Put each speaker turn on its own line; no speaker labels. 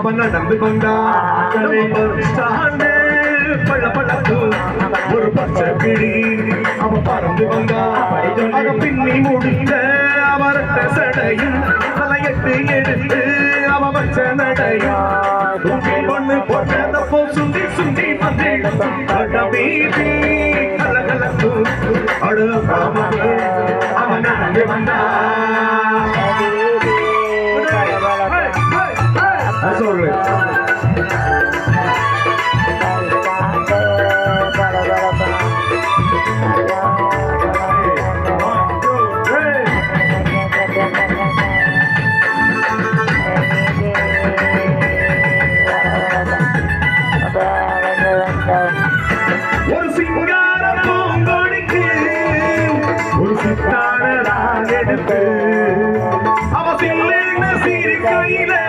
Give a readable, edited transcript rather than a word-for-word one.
அவன் நடந்து வந்தான் பள்ள பள்ளத்து ஒரு பச்சை கிளி அவன் பறந்து வந்தான் அக பின்னி முடிந்த அவரட்ட சடையும் தலையட்டு எடுத்து அவ வச்ச நடையும் தூக்கி பொண்ணு போட்டதப்போ சுண்டி சுண்டி வந்து வீதி கலகலத்து அடு அவன் நடந்து வந்தான் சொல்றேன் ஒரு சிங்கார பூங்கொடிக்கு ஒரு சித்தார ராகெடுத்து அவ சில்லுன்னு சிரிக்கையிலே